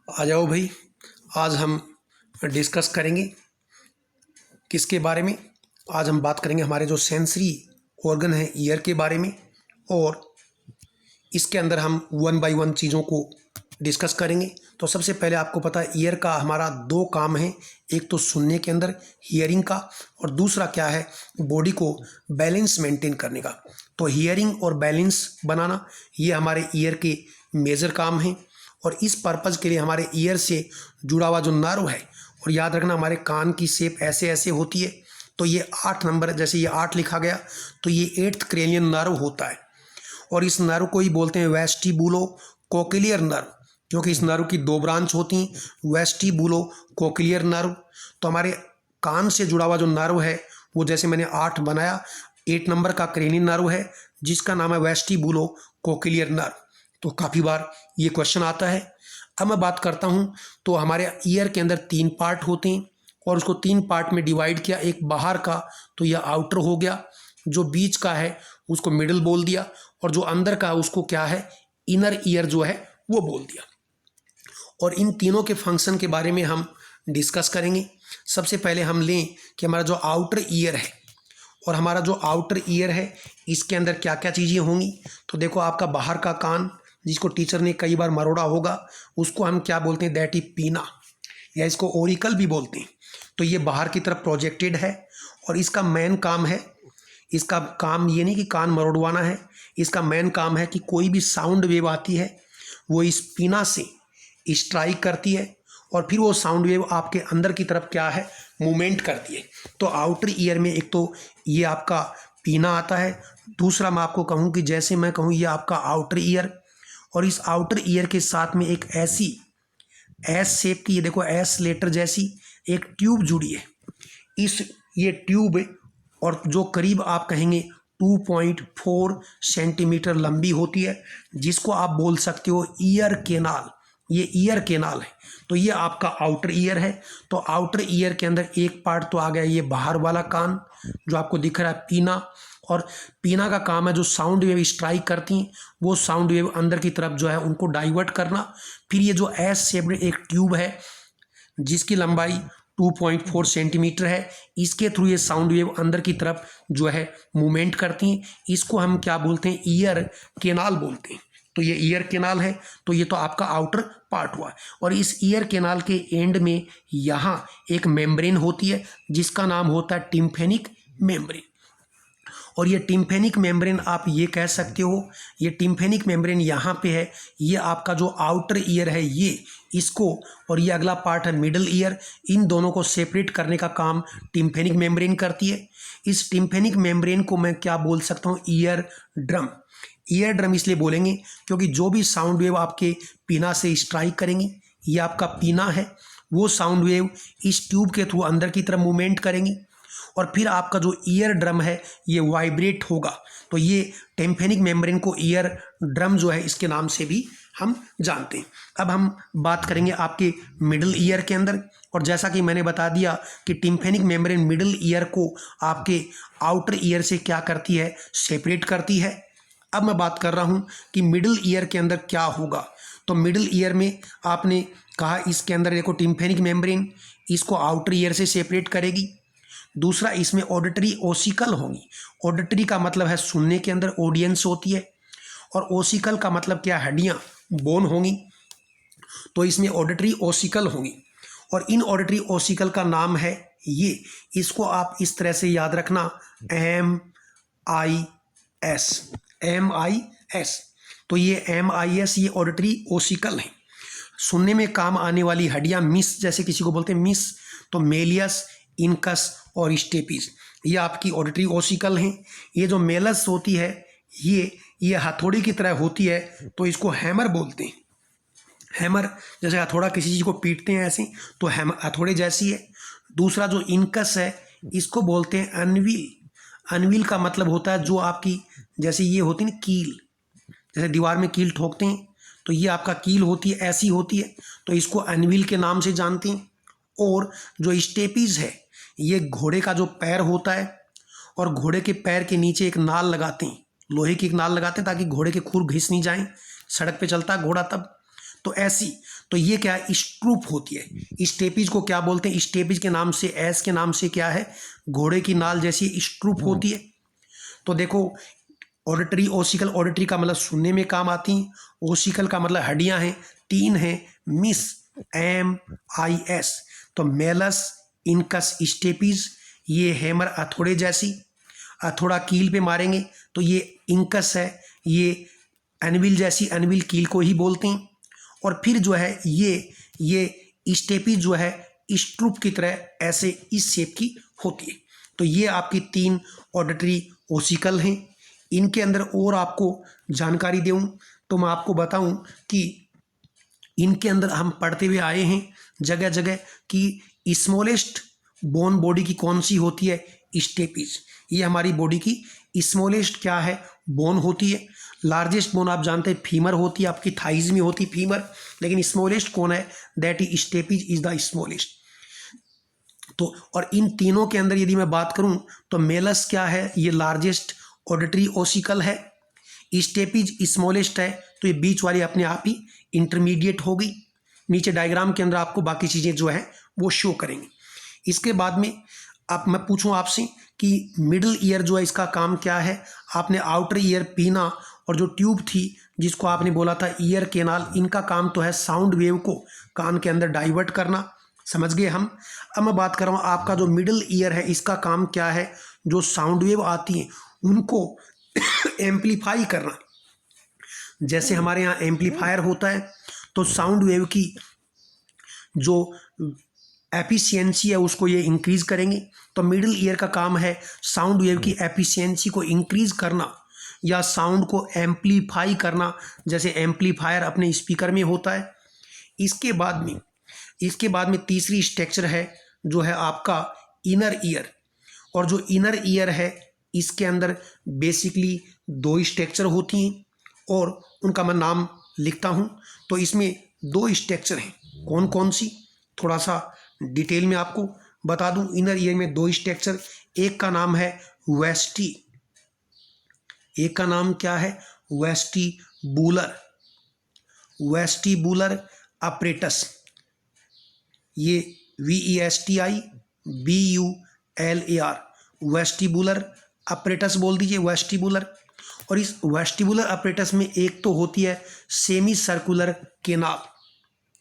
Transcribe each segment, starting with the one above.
आ जाओ भाई। आज हम डिस्कस करेंगे किसके बारे में। आज हम बात करेंगे हमारे जो सेंसरी ऑर्गन है ईयर के बारे में, और इसके अंदर हम वन बाय वन चीज़ों को डिस्कस करेंगे। तो सबसे पहले आपको पता है ईयर का हमारा दो काम है, एक तो सुनने के अंदर हियरिंग का, और दूसरा क्या है, बॉडी को बैलेंस मेंटेन करने का। तो हियरिंग और बैलेंस बनाना ये हमारे ईयर के मेजर काम हैं, और इस पर्पज़ के लिए हमारे ईयर से जुड़ा हुआ जो नर्व है, और याद रखना हमारे कान की शेप ऐसे ऐसे होती है। तो ये 8 नंबर, जैसे ये 8 लिखा गया, तो ये 8th क्रेनियन नर्व होता है, और इस नर्व को ही बोलते हैं वेस्टिबुलो कोक्लियर नर्व, क्योंकि इस नर्व की 2 ब्रांच होती हैं, वेस्टिबुलो कोक्लियर नर्व। तो हमारे कान से जुड़ा हुआ जो नर्व है वो, जैसे मैंने 8 बनाया, 8 नंबर का क्रेनियन नर्व है जिसका नाम है वेस्टिबुलो कोक्लियर नर्व। तो काफ़ी बार ये क्वेश्चन आता है। अब मैं बात करता हूँ, तो हमारे ईयर के अंदर 3 पार्ट होते हैं, और उसको 3 पार्ट में डिवाइड किया। एक बाहर का तो यह आउटर हो गया, जो बीच का है उसको मिडल बोल दिया, और जो अंदर का है उसको क्या है, इनर ईयर जो है वो बोल दिया। और इन तीनों के फंक्शन के बारे में हम डिस्कस करेंगे। सबसे पहले हम लें कि हमारा जो आउटर ईयर है, और हमारा जो आउटर ईयर है इसके अंदर क्या क्या चीज़ें होंगी। तो देखो, आपका बाहर का कान, जिसको टीचर ने कई बार मरोड़ा होगा, उसको हम क्या बोलते हैं, दैट इज पीना, या इसको ओरिकल भी बोलते हैं। तो ये बाहर की तरफ प्रोजेक्टेड है, और इसका मेन काम है, इसका काम ये नहीं कि कान मरोड़वाना है, इसका मेन काम है कि कोई भी साउंड वेव आती है वो इस पीना से स्ट्राइक करती है, और फिर वो साउंड वेव आपके अंदर की तरफ क्या है, मूवमेंट करती है। तो आउटर ईयर में एक तो ये आपका पीना आता है, दूसरा मैं आपको कहूँ कि जैसे मैं कहूँ ये आपका आउटर ईयर, और इस आउटर ईयर के साथ में एक ऐसी एस शेप की, ये देखो एस लेटर जैसी एक ट्यूब जुड़ी है। ये ट्यूब, और जो करीब आप कहेंगे 2.4 सेंटीमीटर लंबी होती है, जिसको आप बोल सकते हो ईयर केनाल। ये ईयर केनाल है। तो ये आपका आउटर ईयर है। तो आउटर ईयर के अंदर एक पार्ट तो आ गया ये बाहर वाला कान, जो आपको दिख रहा है पीना, और पीना का काम है जो साउंड वेव स्ट्राइक करती हैं वो साउंड वेव अंदर की तरफ जो है उनको डाइवर्ट करना। फिर ये जो एस शेप्ड एक ट्यूब है जिसकी लंबाई 2.4 सेंटीमीटर है, इसके थ्रू ये साउंड वेव अंदर की तरफ जो है मूवमेंट करती हैं। इसको हम क्या बोलते हैं, ईयर केनाल बोलते हैं। तो ये ईयर केनाल है। तो ये तो आपका आउटर पार्ट हुआ, और इस ईयर केनाल के एंड में यहाँ एक मेम्ब्रेन होती है जिसका नाम होता है टिम्फेनिक मेम्ब्रेन। और ये टिम्फेनिक मेम्ब्रेन आप ये कह सकते हो, ये टिम्फेनिक मेम्ब्रेन यहाँ पे है, ये आपका जो आउटर ईयर है ये, इसको, और ये अगला पार्ट है मिडल ईयर, इन दोनों को सेपरेट करने का काम टिम्फेनिक मेम्ब्रेन करती है। इस टिम्फेनिक मेम्ब्रेन को मैं क्या बोल सकता हूँ, ईयर ड्रम। ईयर ड्रम इसलिए बोलेंगे क्योंकि जो भी साउंड वेव आपके पीना से स्ट्राइक करेंगी, ये आपका पीना है, वो साउंड वेव इस ट्यूब के थ्रू अंदर की तरफ मूवमेंट करेंगी, और फिर आपका जो ईयर ड्रम है ये वाइब्रेट होगा। तो ये टिम्फेनिक मेम्ब्रेन को ईयर ड्रम जो है इसके नाम से भी हम जानते हैं। अब हम बात करेंगे आपके मिडिल ईयर के अंदर, और जैसा कि मैंने बता दिया कि टिम्फेनिक मेम्ब्रेन मिडिल ईयर को आपके आउटर ईयर से क्या करती है, सेपरेट करती है। अब मैं बात कर रहा हूँ कि मिडिल ईयर के अंदर क्या होगा। तो मिडिल ईयर में आपने कहा इसके अंदर देखो टिम्फेनिक मेम्ब्रेन इसको आउटर ईयर से सेपरेट करेगी। दूसरा, इसमें ऑडिटरी ओसिकल होंगी। ऑडिटरी का मतलब है सुनने के अंदर ऑडियंस होती है, और ओसिकल का मतलब क्या, हड्डियाँ, बोन होंगी। तो इसमें ऑडिटरी ओसिकल होंगी, और इन ऑडिटरी ओसिकल का नाम है ये, इसको आप इस तरह से याद रखना, MIS, MIS। तो ये MIS ये ऑडिटरी ओसिकल है। सुनने में काम आने वाली हड्डियाँ, मिस, जैसे किसी को बोलते हैं मिस, तो मेलियस, इनकस और स्टेपिस, ये आपकी ऑडिटरी ओसिकल हैं। ये जो मेलस होती है ये हथौड़ी की तरह होती है, तो इसको हैमर बोलते हैं। हैमर, जैसे हथौड़ा किसी चीज़ को पीटते हैं ऐसे, तो हैमर हथौड़े जैसी है। दूसरा जो इनकस है इसको बोलते हैं अनविल। अनविल का मतलब होता है जो आपकी, जैसे ये होती है ना कील, जैसे दीवार में कील ठोकते हैं, तो ये आपका कील होती है, ऐसी होती है, तो इसको अनविल के नाम से जानते हैं। और जो स्टेपीज है ये घोड़े का जो पैर होता है, और घोड़े के पैर के नीचे एक नाल लगाते हैं, लोहे की एक नाल लगाते हैं ताकि घोड़े के खुर घिस नहीं जाएं, सड़क पे चलता है घोड़ा तब। तो ऐसी, तो ये क्या है, स्ट्रूप होती है। स्टेपिज को क्या बोलते हैं, स्टेपिज के नाम से, एस के नाम से क्या है, घोड़े की नाल जैसी स्ट्रूप होती है। तो देखो ऑडिटरी, ओसिकल, ऑडिटरी का मतलब सुनने में काम आती हैं, ओसिकल का मतलब हड्डियां हैं, 3 हैं, मिस, MIS। तो मेलस, इनकस, स्टेपिज, ये हैमर हथौड़े जैसी, हथौड़ा कील पे मारेंगे तो ये इंकस है, ये एनविल जैसी, एनविल कील को ही बोलते हैं। और फिर जो है ये स्टेपिज जो है स्ट्रूप की तरह ऐसे इस शेप की होती है। तो ये आपकी 3 ऑडिटरी ओसिकल हैं। इनके अंदर और आपको जानकारी दूं तो मैं आपको बताऊं कि इनके अंदर हम पढ़ते हुए आए हैं जगह जगह कि स्मॉलेस्ट बोन बॉडी की कौन सी होती है, स्टेपिज। ये हमारी बॉडी की स्मॉलेस्ट क्या है, बोन होती है। लार्जेस्ट बोन आप जानते हैं फीमर होती है, आपकी थाइज में होती फीमर, लेकिन स्मॉलेस्ट कौन है, that is stapes is the smallest. तो और इन तीनों के अंदर यदि मैं बात करूं तो मेलस क्या है, ये लार्जेस्ट ऑडिटरी ओसिकल है, स्टेपिज स्मॉलेस्ट है, तो ये बीच वाली अपने आप ही इंटरमीडिएट होगी। नीचे डायग्राम के अंदर आपको बाकी चीज़ें जो है वो शो करेंगे। इसके बाद में अब मैं पूछूं आपसे कि मिडिल ईयर जो है इसका काम क्या है। आपने आउटर ईयर, पीना और जो ट्यूब थी जिसको आपने बोला था ईयर केनाल, इनका काम तो है साउंड वेव को कान के अंदर डाइवर्ट करना, समझ गए हम। अब मैं बात कर रहा हूँ आपका जो मिडिल ईयर है, इसका काम क्या है, जो साउंड वेव आती हैं उनको एम्पलीफाई करना। जैसे हमारे यहाँ एम्पलीफायर होता है तो साउंड वेव की जो एफिशिएंसी है उसको ये इंक्रीज करेंगे। तो मिडिल ईयर का काम है साउंड वेव की एफिशिएंसी को इंक्रीज करना या साउंड को एम्पलीफाई करना, जैसे एम्पलीफायर अपने स्पीकर में होता है। इसके बाद में तीसरी स्ट्रक्चर है जो है आपका इनर ईयर। और जो इनर ईयर है इसके अंदर बेसिकली 2 स्ट्रक्चर होती हैं और उनका मैं नाम लिखता हूँ। तो इसमें 2 स्ट्रक्चर हैं, कौन कौन सी, थोड़ा सा डिटेल में आपको बता दूं। इनर ईयर में 2 स्ट्रक्चर, एक का नाम है वेस्टी, एक का नाम क्या है, वेस्टिबुलर अपरेटस। ये VESTIBULAR, वेस्टिबुलर अपरेटस बोल दीजिए, वेस्टिबुलर। और इस वेस्टिबुलर अपरेटस में एक तो होती है सेमी सर्कुलर केनाल,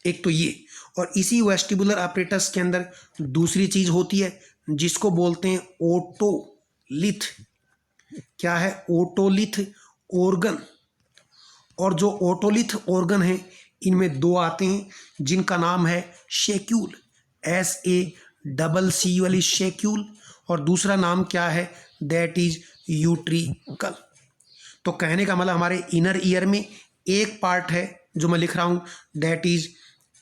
एक तो ये, और इसी वेस्टिबुलर अपरेटस के अंदर दूसरी चीज होती है जिसको बोलते हैं ओटोलिथ। क्या है, ओटोलिथ ऑर्गन। और जो ओटोलिथ ऑर्गन है इनमें 2 आते हैं जिनका नाम है शेक्यूल, SACCUL, शेक्यूल, और दूसरा नाम क्या है, दैट इज यूट्रिकल। तो कहने का मतलब हमारे इनर ईयर में एक पार्ट है जो मैं लिख रहा हूं, दैट इज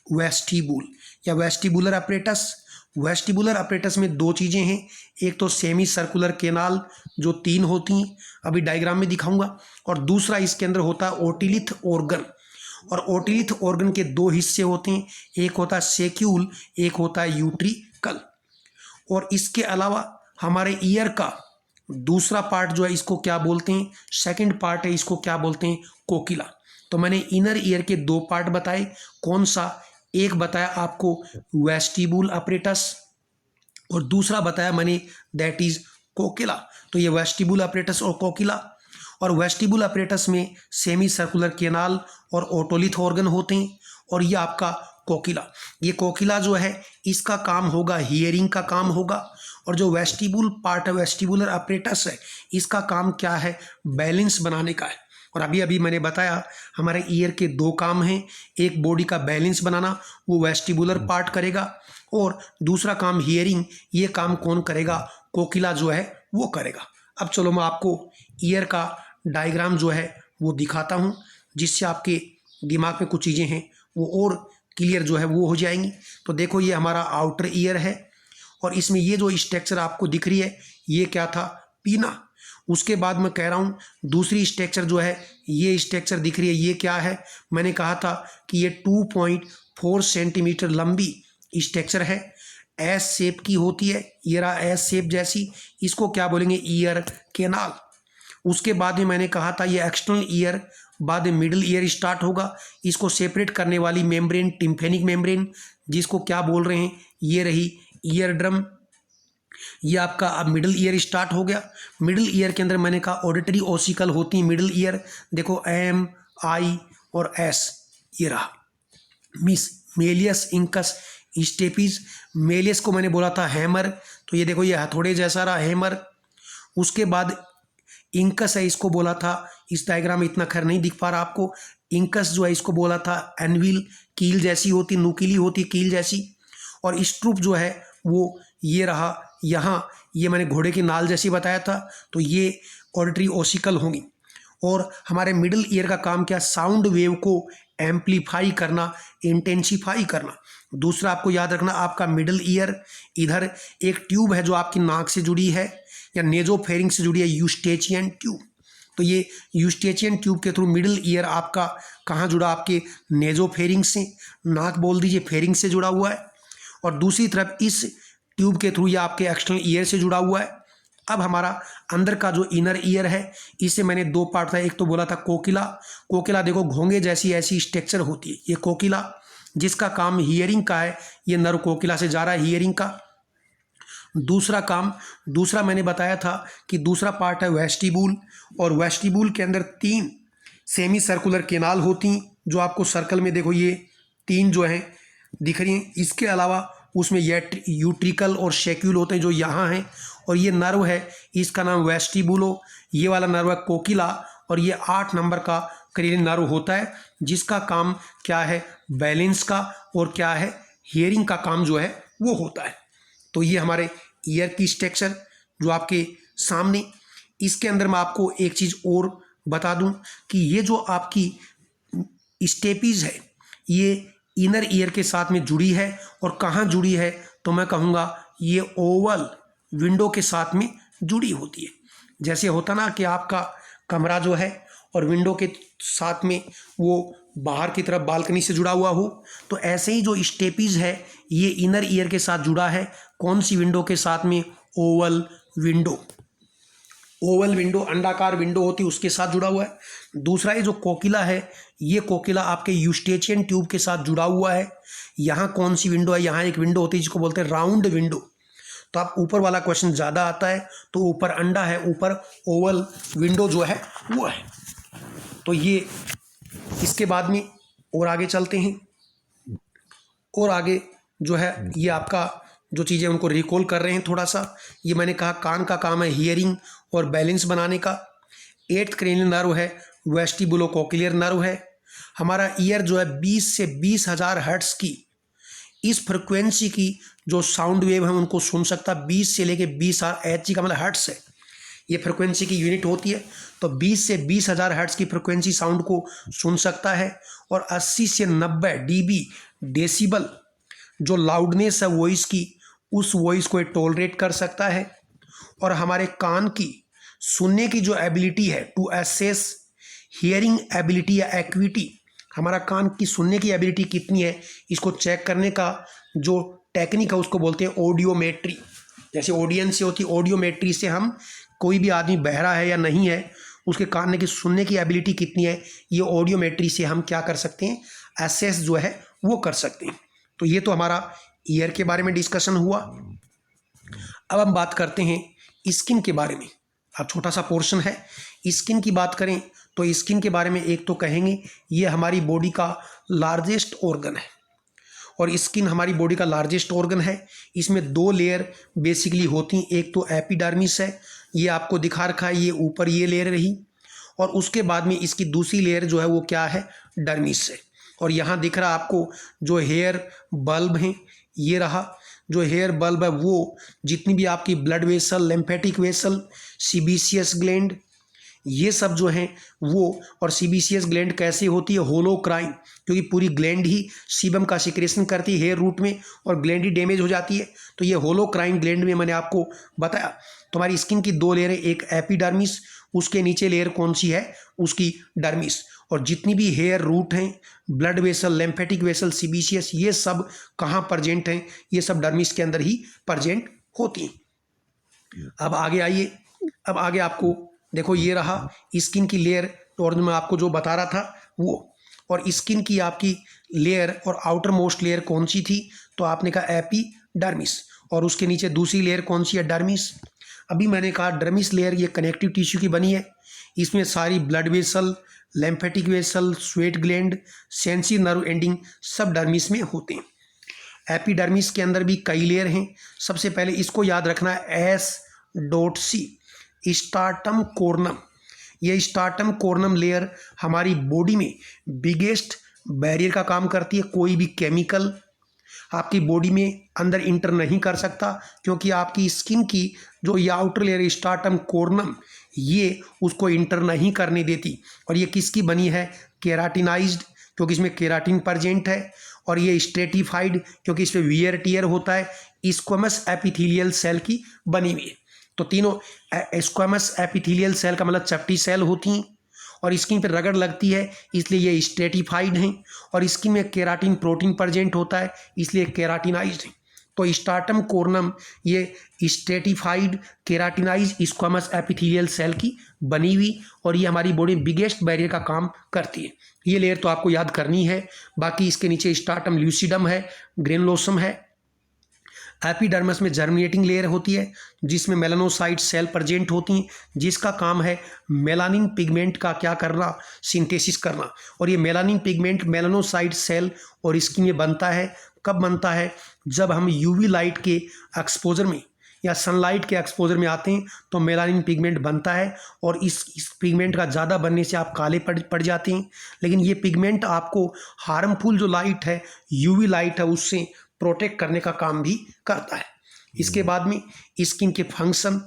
वेस्टिबुल या वेस्टिबुलर अपरेटस। वेस्टिबुलर अपरेटस में 2 चीज़ें हैं, एक तो सेमी सर्कुलर केनाल जो 3 होती हैं, अभी डायग्राम में दिखाऊंगा, और दूसरा इसके अंदर होता है ओटिलिथ ऑर्गन। और ओटिलिथ ऑर्गन के 2 हिस्से होते हैं, एक होता है सेक्यूल, एक होता है यूट्रिकल। और इसके अलावा हमारे ईयर का दूसरा पार्ट जो है इसको क्या बोलते हैं, सेकंड पार्ट है, इसको क्या बोलते हैं, कोकिला। तो मैंने इनर ईयर के 2 पार्ट बताए, कौन सा, एक बताया आपको वेस्टिबुल अपरेटस और दूसरा बताया मैंने दैट इज कोकिला। तो ये वेस्टिबुल अपरेटस और कोकिला, और वेस्टिबुल अपरेटस में सेमी सर्कुलर केनाल और ओटोलिथ ऑर्गन होते हैं, और ये आपका कोकिला। ये कोकिला जो है इसका काम होगा हियरिंग का काम होगा, और जो वेस्टिबुल पार्ट है, वेस्टिबुलर अपरेटस है, इसका काम क्या है, बैलेंस बनाने का है। और अभी अभी मैंने बताया हमारे ईयर के 2 काम हैं, एक बॉडी का बैलेंस बनाना वो वेस्टिबुलर पार्ट करेगा, और दूसरा काम हियरिंग, ये काम कौन करेगा, कोकिला जो है वो करेगा। अब चलो मैं आपको ईयर का डायग्राम जो है वो दिखाता हूँ, जिससे आपके दिमाग में कुछ चीज़ें हैं वो और क्लियर जो है वो हो जाएंगी। तो देखो ये हमारा आउटर ईयर है, और इसमें ये जो स्ट्रक्चर आपको दिख रही है ये क्या था, पीना। उसके बाद मैं कह रहा हूँ दूसरी स्ट्रक्चर जो है, ये स्ट्रक्चर दिख रही है, ये क्या है, मैंने कहा था कि ये 2.4 सेंटीमीटर लंबी स्ट्रक्चर है, एस शेप की होती है, ये रहा एस शेप जैसी, इसको क्या बोलेंगे, ईयर केनाल। उसके बाद में मैंने कहा था ये एक्सटर्नल ईयर बाद में मिडिल ईयर स्टार्ट होगा। इसको सेपरेट करने वाली मेम्ब्रेन टिम्फेनिक मेम्ब्रेन, जिसको क्या बोल रहे हैं, ये रही ईयर ड्रम। ये आपका अब मिडिल ईयर स्टार्ट हो गया। मिडिल ईयर के अंदर मैंने कहा ऑडिटरी ओसिकल होती है मिडिल ईयर। देखो एम, आई और एस, ये रहा मिस मेलियस, इंकस, स्टेपीज। मेलियस को मैंने बोला था हैमर, तो ये देखो ये हथौड़े जैसा रहा हैमर। उसके बाद इंकस है, इसको बोला था, इस डायग्राम में इतना खैर नहीं दिख पा रहा आपको। इंकस जो है इसको बोला था एनविल, कील जैसी होती, नुकीली होती कील जैसी। और स्ट्रूप जो है वो ये रहा यहाँ, ये मैंने घोड़े की नाल जैसी बताया था, तो ये ऑडिटरी ओसिकल होंगी। और हमारे मिडिल ईयर का काम क्या, साउंड वेव को एम्पलीफाई करना, इंटेंसिफाई करना। दूसरा आपको याद रखना, आपका मिडिल ईयर, इधर एक ट्यूब है जो आपकी नाक से जुड़ी है या नेजोफेरिंग से जुड़ी है, यूस्टेचियन ट्यूब। तो ये यूस्टेचियन ट्यूब के थ्रू मिडिल ईयर आपका कहाँ जुड़ा, आपके नेजोफेरिंग से, नाक बोल दीजिए फेरिंग से जुड़ा हुआ है। और दूसरी तरफ इस ट्यूब के थ्रू ये आपके एक्सटर्नल ईयर से जुड़ा हुआ है। अब हमारा अंदर का जो इनर ईयर है, इसे मैंने दो पार्ट था, एक तो बोला था कोकिला। कोकिला देखो घोंगे जैसी ऐसी स्ट्रक्चर होती है, ये कोकिला, जिसका काम हियरिंग का है। ये नर्व कोकिला से जा रहा है हियरिंग का। दूसरा मैंने बताया था कि दूसरा पार्ट है वेस्टिबुल, और वेस्टिबुल के अंदर 3 सेमी सर्कुलर केनाल होती, जो आपको सर्कल में देखो ये 3 जो हैं दिख रही हैं। इसके अलावा उसमें यूट्रिकल और शेक्यूल होते हैं जो यहाँ हैं। और ये नर्व है, इसका नाम वेस्टिबुलो, ये वाला नर्व है कोकिला, और ये 8 नंबर का करीब नर्व होता है, जिसका काम क्या है, बैलेंस का, और क्या है, हियरिंग का काम जो है वो होता है। तो ये हमारे ईयर की स्ट्रक्चर जो आपके सामने। इसके अंदर मैं आपको एक चीज़ और बता दूं कि ये जो आपकी स्टेपीज है, ये इनर ईयर के साथ में जुड़ी है। और कहाँ जुड़ी है, तो मैं कहूँगा ये ओवल विंडो के साथ में जुड़ी होती है। जैसे होता ना कि आपका कमरा जो है और विंडो के साथ में वो बाहर की तरफ बालकनी से जुड़ा हुआ हो, तो ऐसे ही जो स्टेपीज है ये इनर ईयर के साथ जुड़ा है। कौन सी विंडो के साथ में, ओवल विंडो। ओवल विंडो, अंडाकार विंडो होती है, उसके साथ जुड़ा हुआ है। दूसरा ये जो कोकिला है, ये कोकिला आपके यूस्टेचियन ट्यूब के साथ जुड़ा हुआ है। यहाँ कौन सी विंडो है, यहाँ एक विंडो होती है जिसको बोलते हैं राउंड विंडो। तो आप ऊपर वाला क्वेश्चन ज़्यादा आता है, तो ऊपर अंडा है, ऊपर ओवल विंडो जो है वो है। तो ये इसके बाद में और आगे चलते हैं। और आगे जो है ये आपका जो चीज़ें उनको रिकॉल कर रहे हैं थोड़ा सा। ये मैंने कहा कान का काम है हियरिंग और बैलेंस बनाने का। 8th क्रेनियल नर्व है, वेस्टिबुलोकोक्लियर नर्व है। हमारा ईयर जो है 20 से 20,000 हर्ट्ज की, इस फ्रिक्वेंसी की जो साउंड वेव है उनको सुन सकता। 20 से लेके 20,000, एच का मतलब हर्ट्ज है, ये फ्रिक्वेंसी की यूनिट होती है। तो 20 से 20,000 हर्ट्ज की फ्रिक्वेंसी साउंड को सुन सकता है। और 80 से 90 डीबी डेसिबल जो लाउडनेस है वॉइस की, उस वॉइस को टॉलरेट कर सकता है। और हमारे कान की सुनने की जो एबिलिटी है, टू एसेस हियरिंग एबिलिटी या एक्विटी, हमारा कान की सुनने की एबिलिटी कितनी है, इसको चेक करने का जो टेक्निक है उसको बोलते हैं ऑडियोमेट्री। जैसे ऑडियंस से होती है, ऑडियोमेट्री से हम कोई भी आदमी बहरा है या नहीं है, उसके कान की सुनने की एबिलिटी कितनी है, ये ऑडियोमेट्री से हम क्या कर सकते हैं, एसेस जो है वो कर सकते हैं। तो ये तो हमारा ईयर के बारे में डिस्कशन हुआ। अब हम बात करते हैं स्किन के बारे में। अब छोटा सा पोर्शन है, स्किन की बात करें तो स्किन के बारे में एक तो कहेंगे ये हमारी बॉडी का लार्जेस्ट ऑर्गन है। और स्किन हमारी बॉडी का लार्जेस्ट ऑर्गन है। इसमें 2 लेयर बेसिकली होती हैं, एक तो एपिडर्मिस है, ये आपको दिखा रखा है, ये ऊपर ये लेयर रही। और उसके बाद में इसकी दूसरी लेयर जो है वो क्या है, डर्मिस है। और यहाँ दिख रहा आपको जो हेयर बल्ब हैं, ये रहा जो हेयर बल्ब है, वो जितनी भी आपकी blood vessel, lymphatic vessel, CBCS gland, ये सब जो हैं वो। और सीबीसीएस ग्लैंड कैसे होती है, होलोक्राइन, क्योंकि पूरी ग्लैंड ही सीबम का सिक्रेशन करती है हेयर रूट में, और ग्लैंड ही डैमेज हो जाती है। तो ये होलोक्राइन ग्लैंड में मैंने आपको बताया। तो हमारी स्किन की 2 लेयर है, एक एपिडर्मिस, उसके नीचे लेयर कौन सी है, उसकी डर्मिस। और जितनी भी हेयर रूट हैं, blood vessel, lymphatic vessel, CBCS, ये सब कहाँ प्रेजेंट हैं, ये सब डर्मिस के अंदर ही प्रेजेंट होती हैं। अब आगे आइए, अब आगे आपको देखो ये रहा स्किन की लेयर और मैं आपको जो बता रहा था वो। और स्किन की आपकी लेयर और आउटर मोस्ट लेयर कौन सी थी, तो आपने कहा एपिडर्मिस, और उसके नीचे दूसरी लेयर कौन सी है, डर्मिस। अभी मैंने कहा डर्मिस लेयर ये कनेक्टिव टिश्यू की बनी है, इसमें सारी blood vessel, lymphatic vessel, sweat gland, sensi nerve ending सब डर्मिस में होते हैं। एपिडर्मिस के अंदर भी कई लेयर हैं। सबसे पहले इसको याद रखना है S.C, स्टार्टम कोर्नम। ये स्टार्टम कोर्नम लेयर हमारी बॉडी में बिगेस्ट बैरियर का काम करती है। कोई भी केमिकल आपकी बॉडी में अंदर इंटर नहीं कर सकता, क्योंकि आपकी स्किन की जो ये आउटर लेयर स्टार्टम कोर्नम ये उसको इंटर नहीं करने देती। और ये किसकी बनी है, केराटिनाइज्ड, क्योंकि इसमें केराटिन प्रेजेंट है। और ये स्ट्रेटिफाइड, क्योंकि इसमें वियर टियर होता है। स्क्वैमस एपिथेलियल सेल की बनी हुई है। तो तीनों स्क्वैमस एपिथेलियल सेल का मतलब चपटी सेल होती हैं, और स्किन पर रगड़ लगती है इसलिए ये स्ट्रेटिफाइड हैं। और स्किन में केराटिन प्रोटीन प्रेजेंट होता है इसलिए केराटिनाइज्ड है। तो स्टार्टम कोर्नम ये stratified keratinised squamous epithelial cell की बनी हुई, और ये हमारी बॉडी में बिगेस्ट बैरियर का काम करती है। ये लेयर तो आपको याद करनी है। बाकी इसके नीचे स्टार्टम ल्यूसिडम है, ग्रेनुलोसम है। एपिडर्मिस में जर्मिनेटिंग लेयर होती है जिसमें मेलानोसाइट सेल प्रेजेंट होती हैं, जिसका काम है मेलानिन पिगमेंट का क्या करना, सिंथेसिस करना। और ये मेलानिन पिगमेंट मेलानोसाइट सेल और स्किन में बनता है। कब बनता है, जब हम यूवी लाइट के एक्सपोजर में या सनलाइट के एक्सपोजर में आते हैं तो मेलानिन पिगमेंट बनता है। और इस पिगमेंट का ज़्यादा बनने से आप काले पड़ जाते हैं। लेकिन ये पिगमेंट आपको हार्मफुल जो लाइट है, यूवी लाइट है, उससे प्रोटेक्ट करने का काम भी करता है। इसके बाद में स्किन के फंक्शन,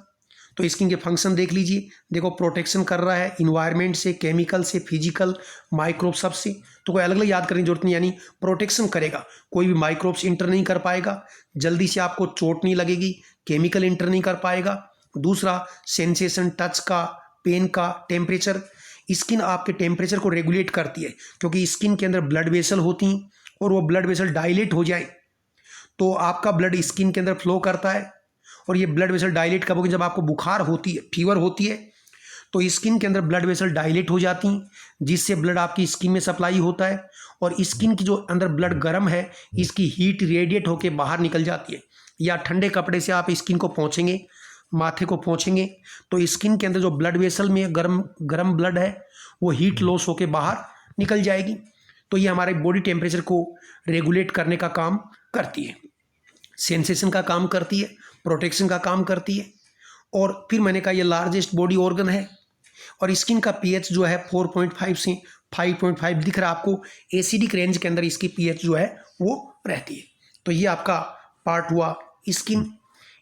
तो स्किन के फंक्शन देख लीजिए। देखो प्रोटेक्शन कर रहा है इन्वायरमेंट से, केमिकल से, फिजिकल, माइक्रोब सब से। तो कोई अलग अलग याद करने की जरूरत नहीं, यानी प्रोटेक्शन करेगा। कोई भी माइक्रोब्स इंटर नहीं कर पाएगा, जल्दी से आपको चोट नहीं लगेगी, केमिकल इंटर नहीं कर पाएगा। दूसरा सेंसेशन, टच का, पेन का, टेम्परेचर। स्किन आपके टेम्परेचर को रेगुलेट करती है, क्योंकि स्किन के अंदर ब्लड वेसल होती हैं, और वो ब्लड वेसल डायलेट हो जाए तो आपका ब्लड स्किन के अंदर फ्लो करता है। और ये ब्लड वेसल डायलेट कब होगी, जब आपको बुखार होती है, फीवर होती है, तो स्किन के अंदर ब्लड वेसल डायलेट हो जाती हैं, जिससे ब्लड आपकी स्किन में सप्लाई होता है। और स्किन की जो अंदर ब्लड गर्म है, इसकी हीट रेडिएट होकर बाहर निकल जाती है। या ठंडे कपड़े से आप स्किन को पोंछेंगे, माथे को पोंछेंगे, तो स्किन के अंदर जो ब्लड वेसल में गर्म ब्लड है वो हीट लॉस होकर बाहर निकल जाएगी। तो ये हमारे बॉडी टेम्परेचर को रेगुलेट करने का काम करती है, सेंसेशन का काम करती है, प्रोटेक्शन का काम करती है। और फिर मैंने कहा ये लार्जेस्ट बॉडी ऑर्गन है, और स्किन का पीएच जो है 4.5 से 5.5 दिख रहा है आपको। एसिडिक रेंज के अंदर इसकी पीएच जो है वो रहती है। तो ये आपका पार्ट हुआ स्किन।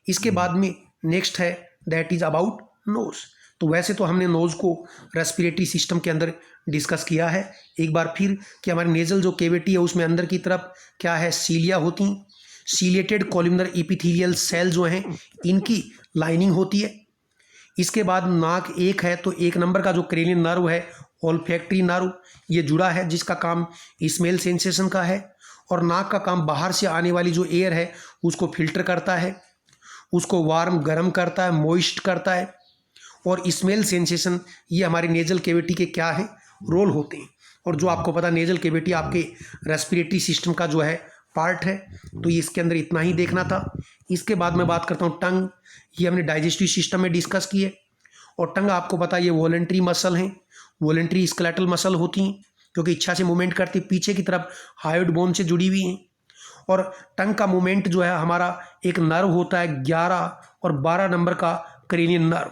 इसके बाद में नेक्स्ट है दैट इज अबाउट नोज। तो वैसे तो हमने नोज को रेस्पिरेटरी सिस्टम के अंदर डिस्कस किया है एक बार फिर, कि हमारी नेजल जो केविटी है उसमें अंदर की तरफ क्या है, सीलिया होती हैं। सीलिएटेड कॉलमनर एपिथेलियल सेल जो हैं इनकी लाइनिंग होती है। इसके बाद नाक एक है, तो एक नंबर का जो क्रेनियल नर्व है, ओल्फैक्टरी नर्व, ये जुड़ा है, जिसका काम स्मेल सेंसेशन का है। और नाक का काम बाहर से आने वाली जो एयर है उसको फिल्टर करता है, उसको वार्म गर्म करता है, मॉइस्ट करता है। और स्मेल सेंसेशन ये हमारे नेजल केविटी के क्या है, रोल होते हैं। और जो आपको पता नेजल केविटी आपके रेस्पिरेटरी सिस्टम का जो है पार्ट है। तो ये इसके अंदर इतना ही देखना था। इसके बाद मैं बात करता हूँ टंग। ये हमने डाइजेस्टिव सिस्टम में डिस्कस की है। और टंग आपको पता है ये वॉलंटरी मसल हैं, वॉलंटरी स्केलेटल मसल होती हैं, क्योंकि इच्छा से मूवमेंट करती, पीछे की तरफ हायोइड बोन से जुड़ी हुई हैं। और टंग का मूवमेंट जो है हमारा एक नर्व होता है 11 और 12 नंबर का क्रेनियल नर्व,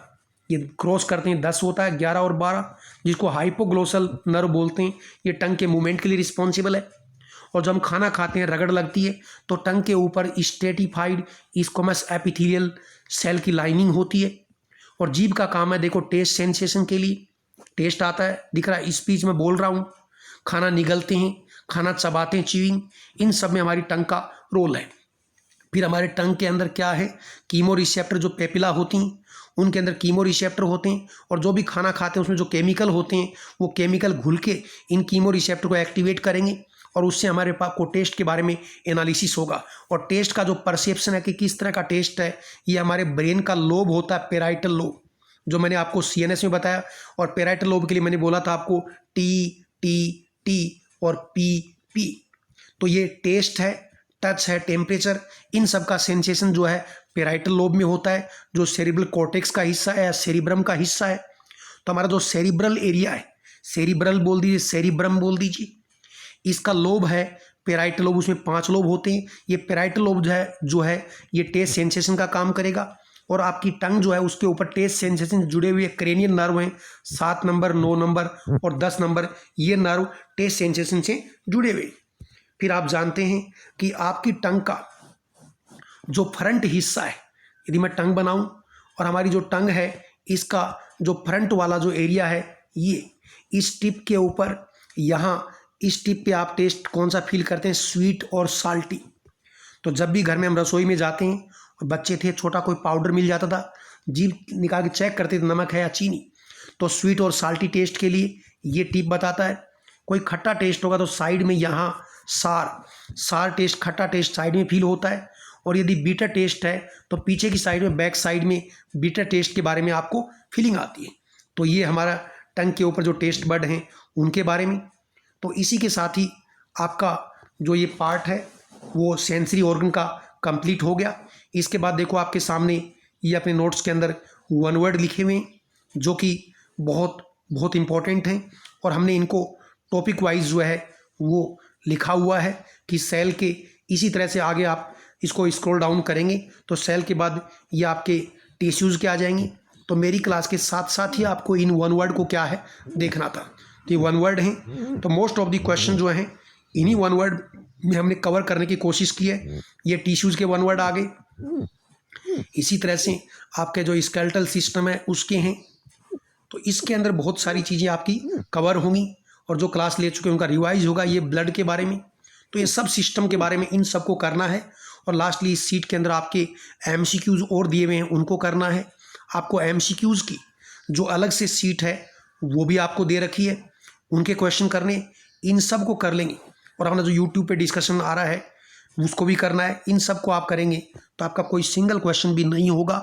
ये क्रॉस करते हैं, 10 होता है, 11 और 12, जिसको हाइपोग्लोसल नर्व बोलते हैं। ये टंग के मूवमेंट के लिए रिस्पॉन्सिबल है। और जब हम खाना खाते हैं, रगड़ लगती है, तो टंग के ऊपर स्ट्रेटिफाइड स्क्वैमस एपिथेलियल सेल की लाइनिंग होती है। और जीभ का काम है, देखो, टेस्ट सेंसेशन के लिए, टेस्ट आता है, दिख रहा है, स्पीच में बोल रहा हूँ, खाना निगलते हैं, खाना चबाते हैं, च्यूइंग, इन सब में हमारी टंग का रोल है। फिर हमारे टंग के अंदर क्या है, कीमो रिसेप्टर, जो पेपिला होती हैं उनके अंदर कीमो रिसेप्टर होते हैं। और जो भी खाना खाते हैं उसमें जो केमिकल होते हैं वो केमिकल घुल के इन कीमो रिसेप्टर को एक्टिवेट करेंगे, और उससे हमारे पास को टेस्ट के बारे में एनालिसिस होगा। और टेस्ट का जो परसेप्शन है कि किस तरह का टेस्ट है, ये हमारे ब्रेन का लोब होता है, पेराइटल लोब, जो मैंने आपको CNS में बताया, और पैराइटल लोब के लिए मैंने बोला था आपको T T T और P। तो ये टेस्ट है, टच है, टेम्परेचर, इन सब का सेंसेशन जो है पैराइटल लोब में होता है, जो सेरिब्रल कॉर्टेक्स का हिस्सा है या सेरिब्रम का हिस्सा है। तो हमारा जो सेरिब्रल एरिया है, सेरिब्रल बोल दीजिए, सेरिब्रम बोल दीजिए, इसका लोब है पैराइटल लोब। उसमें 5 लोब होते हैं। ये पैराइटल लोब जो है ये टेस्ट सेंसेशन का काम करेगा, और आपकी टंग जो है उसके ऊपर टेस्ट सेंसेशन जुड़े हुए क्रेनियल नर्व हैं, 7 नंबर, 9 नंबर और 10 नंबर, ये नर्व टेस्ट सेंसेशन से जुड़े हुए। फिर आप जानते हैं कि आपकी टंग का जो फ्रंट हिस्सा है, यदि मैं टंग बनाऊं और हमारी जो टंग है इसका जो फ्रंट वाला जो एरिया है, ये इस टिप के ऊपर, यहाँ इस टिप पे आप टेस्ट कौन सा फील करते हैं, स्वीट और साल्टी। तो जब भी घर में हम रसोई में जाते हैं और बच्चे थे, छोटा कोई पाउडर मिल जाता था, जीभ निकाल के चेक करते थे नमक है या चीनी। तो स्वीट और साल्टी टेस्ट के लिए ये टिप बताता है। कोई खट्टा टेस्ट होगा तो साइड में यहाँ सार टेस्ट, खट्टा टेस्ट साइड में फील होता है। और यदि बीटर टेस्ट है तो पीछे की साइड में, बैक साइड में बीटर टेस्ट के बारे में आपको फीलिंग आती है। तो ये हमारा टंग के ऊपर जो टेस्ट बड हैं उनके बारे में। तो इसी के साथ ही आपका जो ये पार्ट है वो सेंसरी ऑर्गन का कंप्लीट हो गया। इसके बाद देखो आपके सामने ये अपने नोट्स के अंदर 1 वर्ड लिखे हुए हैं जो कि बहुत बहुत इम्पोर्टेंट हैं, और हमने इनको टॉपिक वाइज जो है वो लिखा हुआ है कि सेल के, इसी तरह से आगे आप इसको स्क्रॉल डाउन करेंगे तो सेल के बाद ये आपके टिश्यूज़ के आ जाएंगे। तो मेरी क्लास के साथ साथ ही आपको इन 1 वर्ड को क्या है देखना था। तो ये 1 वर्ड हैं, तो मोस्ट ऑफ द क्वेश्चन जो हैं इन्हीं 1 वर्ड में हमने कवर करने की कोशिश की है। ये टिश्यूज़ के 1 वर्ड आ गए। इसी तरह से आपके जो स्केलेटल सिस्टम है उसके हैं, तो इसके अंदर बहुत सारी चीज़ें आपकी कवर होंगी, और जो क्लास ले चुके हैं उनका रिवाइज होगा ये ब्लड के बारे में। तो ये सब सिस्टम के बारे में इन सबको करना है। और लास्टली इस सीट के अंदर आपके MCQs और दिए हुए हैं, उनको करना है। आपको MCQs की जो अलग से सीट है वो भी आपको दे रखी है, उनके क्वेश्चन करने, इन सब को कर लेंगे। और अपना जो यूट्यूब पे डिस्कशन आ रहा है उसको भी करना है। इन सब को आप करेंगे तो आपका कोई सिंगल क्वेश्चन भी नहीं होगा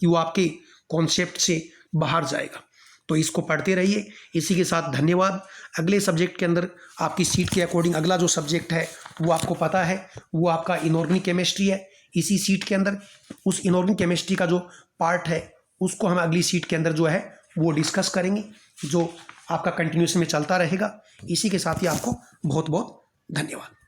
कि वो आपके कॉन्सेप्ट से बाहर जाएगा। तो इसको पढ़ते रहिए। इसी के साथ धन्यवाद। अगले सब्जेक्ट के अंदर आपकी सीट के अकॉर्डिंग अगला जो सब्जेक्ट है वो आपको पता है, वो आपका इनऑर्गेनिक केमिस्ट्री है। इसी सीट के अंदर उस इनऑर्गेनिक केमिस्ट्री का जो पार्ट है उसको हम अगली सीट के अंदर जो है वो डिस्कस करेंगे, जो आपका कंटिन्यूएशन में चलता रहेगा। इसी के साथ ही आपको बहुत बहुत धन्यवाद।